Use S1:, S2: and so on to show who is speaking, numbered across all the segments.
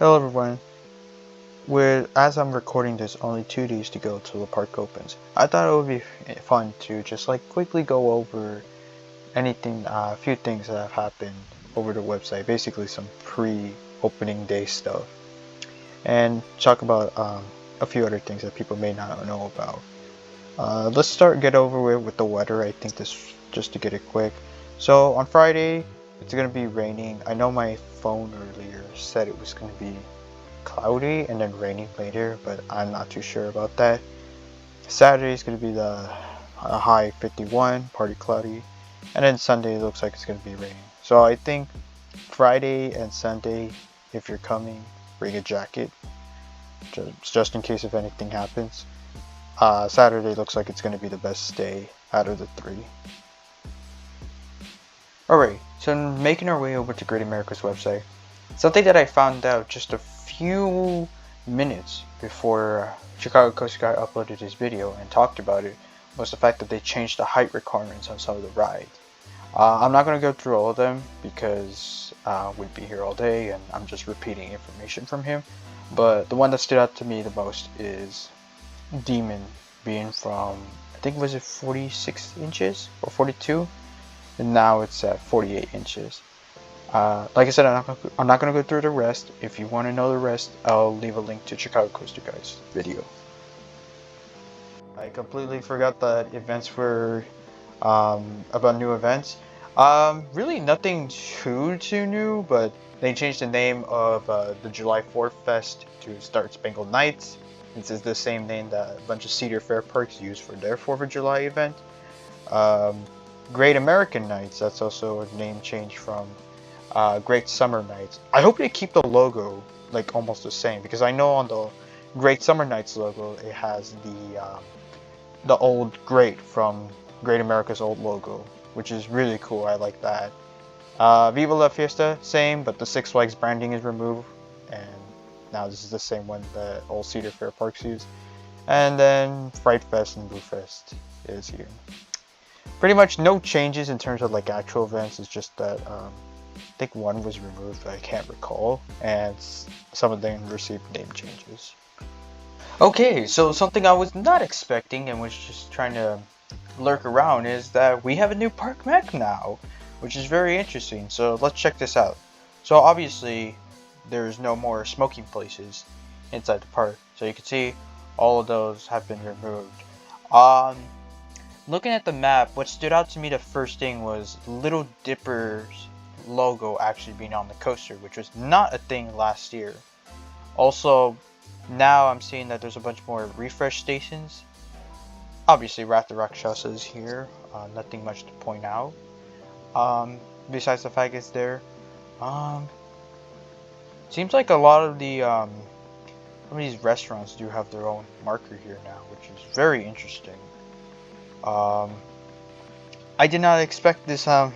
S1: Hello everyone. As I'm recording this, only 2 days to go till the park opens. I thought it would be fun to just quickly go over a few things that have happened over the website, basically some pre-opening day stuff, and talk about a few other things that people may not know about. Let's get over with the weather. I think this just to get it quick. So on Friday, it's gonna be raining. I know my phone earlier said it was gonna be cloudy and then raining later, but I'm not too sure about that. Saturday is going to be the high 51, partly cloudy, and then Sunday looks like it's going to be raining. So I think Friday and Sunday, if you're coming, bring a jacket, just in case if anything happens. Saturday looks like it's going to be the best day out of the 3. Alright, so making our way over to Great America's website, something that I found out just a few minutes before Chicago Coast Guard uploaded his video and talked about it was the fact that they changed the height requirements on some of the rides. I'm not going to go through all of them because we'd be here all day and I'm just repeating information from him, but the one that stood out to me the most is Demon being from, I think was it 46 inches or 42, and now it's at 48 inches. Like I said, I'm not gonna go through the rest. If you want to know the rest, I'll leave a link to Chicago Coaster Guys video. I completely forgot that events were about new events. Really nothing too new, but they changed the name of the July 4th Fest to Star Spangled Nights. This is the same name that a bunch of Cedar Fair parks use for their 4th of July event. Great American Nights, that's also a name change from Great Summer Nights. I hope they keep the logo almost the same, because I know on the Great Summer Nights logo it has the old Great from Great America's old logo, which is really cool. I like that. Viva La Fiesta, same, but the Six Flags branding is removed, and now this is the same one that all Cedar Fair parks use. And then Fright Fest and Boo Fest is here. Pretty much no changes in terms of actual events. It's just that I think one was removed, I can't recall, and some of them received name changes. Okay, so something I was not expecting and was just trying to lurk around is that we have a new park map now, which is very interesting. So let's check this out. So obviously there's no more smoking places inside the park, so you can see all of those have been removed. Looking at the map, what stood out to me the first thing was Little Dipper's logo actually being on the coaster, which was not a thing last year. Also, now I'm seeing that there's a bunch more refresh stations. Obviously Wrath the Rakshasa is here, nothing much to point out besides the fact it's there. Seems like a lot of some of these restaurants do have their own marker here now, which is very interesting. I did not expect this to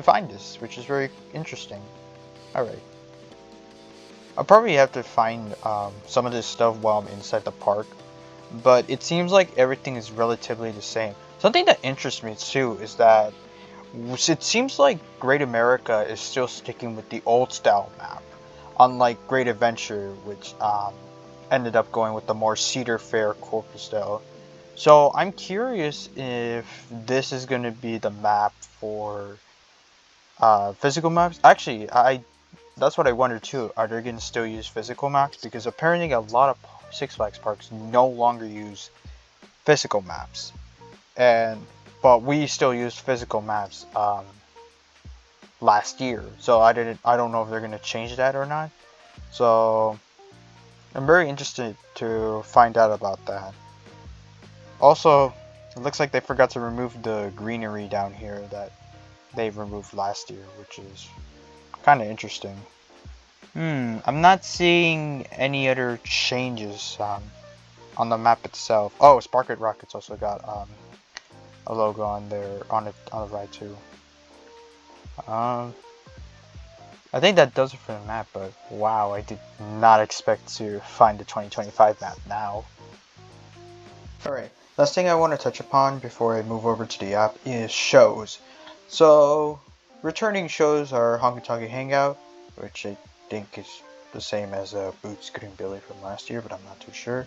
S1: find this, which is very interesting. Alright. I'll probably have to find some of this stuff while I'm inside the park, but it seems like everything is relatively the same. Something that interests me too is that it seems like Great America is still sticking with the old style map, unlike Great Adventure, which ended up going with the more Cedar Fair corporate style. So I'm curious if this is going to be the map for physical maps. Actually, that's what I wonder too. Are they going to still use physical maps? Because apparently a lot of Six Flags parks no longer use physical maps, but we still used physical maps last year. So I don't know if they're going to change that or not. So I'm very interested to find out about that. Also, it looks like they forgot to remove the greenery down here that they removed last year, which is kind of interesting. I'm not seeing any other changes on the map itself. Oh, Sparket Rockets also got a logo on there on the ride too. I think that does it for the map, but wow, I did not expect to find the 2025 map now. Alright, last thing I want to touch upon before I move over to the app is shows. So, returning shows are Honky Tonk Hangout, which I think it's the same as Boots Green Billy from last year, but I'm not too sure.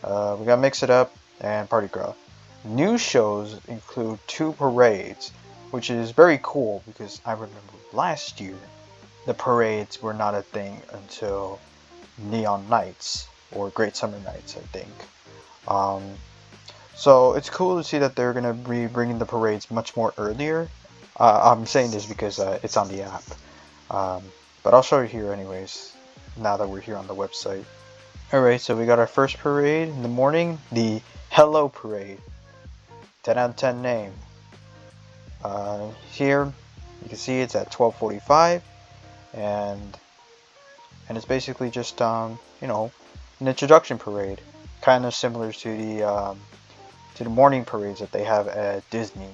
S1: We got Mix It Up and Party Girl. New shows include 2 parades, which is very cool because I remember last year the parades were not a thing until Neon Nights or Great Summer Nights, I think. So it's cool to see that they're gonna be bringing the parades much more earlier. I'm saying this because it's on the app, but I'll show you here anyways. Now that we're here on the website. Alright, so we got our first parade in the morning, the Hello Parade. 10 out of 10 name. Here you can see it's at 12:45, and it's basically just you know, an introduction parade, kind of similar to the morning parades that they have at Disney.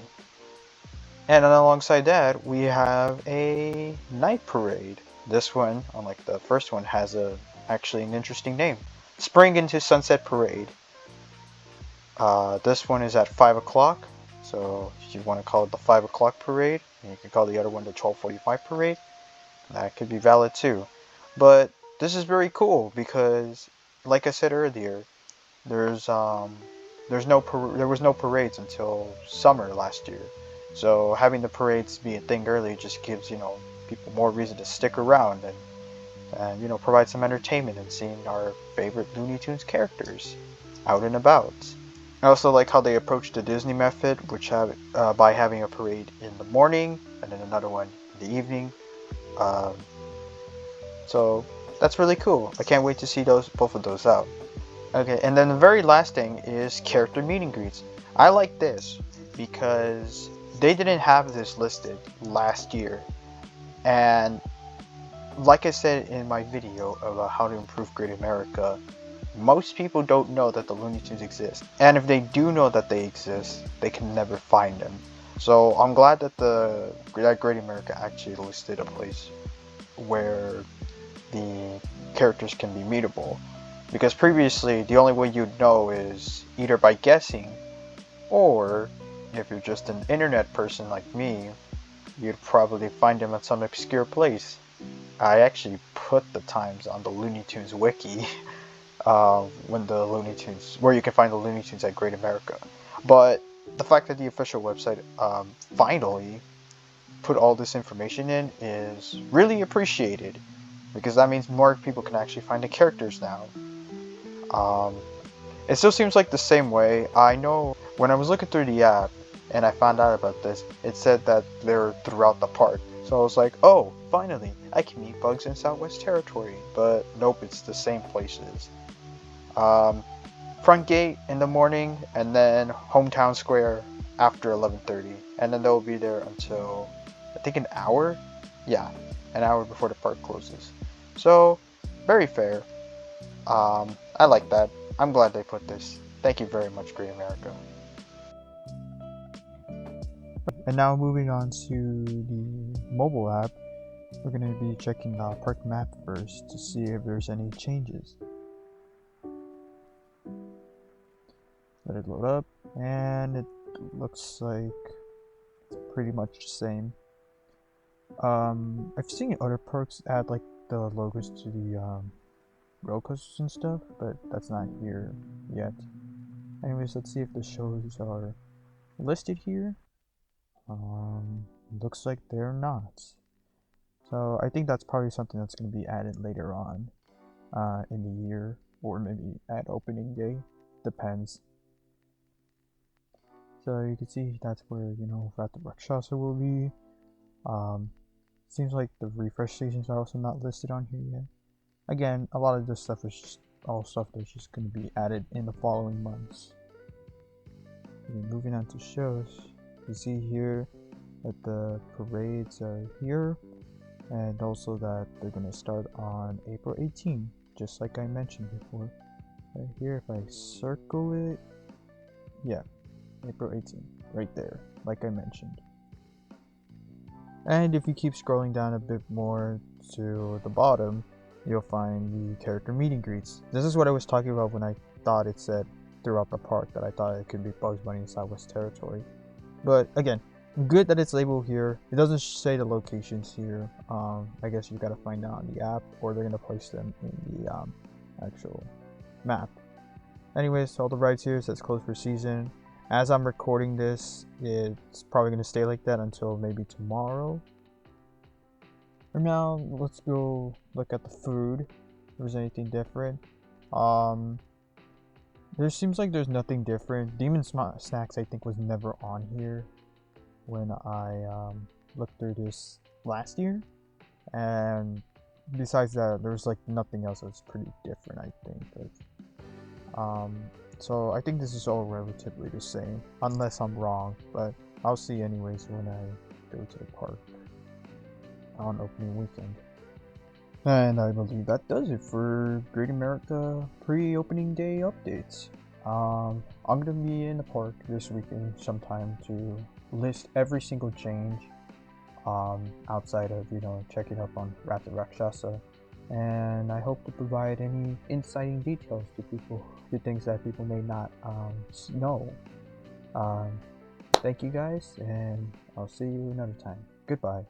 S1: And then alongside that, we have a night parade. This one, unlike the first one, has actually an interesting name. Spring into Sunset Parade. This one is at 5 o'clock. So if you want to call it the 5 o'clock parade, and you can call the other one the 12:45 parade, that could be valid too. But this is very cool because, like I said earlier, there was no parades until summer last year. So having the parades be a thing early just gives, you know, people more reason to stick around and you know, provide some entertainment in seeing our favorite Looney Tunes characters out and about. I also like how they approach the Disney method, which by having a parade in the morning and then another one in the evening. So that's really cool. I can't wait to see both of those out. Okay, and then the very last thing is character meet and greets. I like this because they didn't have this listed last year, and like I said in my video about how to improve Great America, most people don't know that the Looney Tunes exist, and if they do know that they exist, they can never find them. So I'm glad that that Great America actually listed a place where the characters can be meetable, because previously the only way you'd know is either by guessing, or if you're just an internet person like me, you'd probably find them at some obscure place. I actually put the times on the Looney Tunes wiki where you can find the Looney Tunes at Great America. But the fact that the official website finally put all this information in is really appreciated, because that means more people can actually find the characters now. It still seems like the same way. I know when I was looking through the app and I found out about this, it said that they're throughout the park. So I was like, oh, finally, I can meet bugs in Southwest Territory. But nope, it's the same places. Front gate in the morning, and then Hometown Square after 11:30. And then they'll be there until, I think, an hour? Yeah, an hour before the park closes. So, very fair. I like that. I'm glad they put this. Thank you very much, Great America. And now moving on to the mobile app, we're going to be checking the park map first to see if there's any changes. Let it load up, and it looks like it's pretty much the same. I've seen other parks add like the logos to the roller coasters and stuff, but that's not here yet. Anyways, let's see if the shows are listed here. Looks like they're not. So I think that's probably something that's going to be added later on in the year, or maybe at opening day, depends. So you can see that's where, you know, that the Rakshasa will be. Seems like the refresh stations are also not listed on here yet. Again, a lot of this stuff is just all stuff that's just going to be added in the following months. Okay, moving on to shows, you see here that the parades are here, and also that they're going to start on April 18th, just like I mentioned before. Right here, if I circle it, yeah, April 18th, right there, like I mentioned. And if you keep scrolling down a bit more to the bottom, you'll find the character meet and greets. This is what I was talking about when I thought it said throughout the park, that I thought it could be Bugs Bunny in Southwest Territory. But again,
S2: Good that it's labeled here. It doesn't say the locations here. I guess you gotta find out on the app, or they're gonna place them in the actual map. Anyways, all the rides here says closed for season. As I'm recording this, it's probably gonna stay like that until maybe tomorrow. For now, let's go look at the food. If there's anything different. There seems like there's nothing different. Demon Snacks, I think, was never on here when I looked through this last year, and besides that, there's like nothing else that's pretty different, I think. So I think this is all relatively the same, unless I'm wrong, but I'll see anyways when I go to the park on opening weekend. And I believe that does it for Great America pre-opening day updates. I'm gonna be in the park this weekend sometime to list every single change outside of, checking up on Rapid Rakshasa. And I hope to provide any inciting details to things that people may not know. Thank you guys, and I'll see you another time. Goodbye.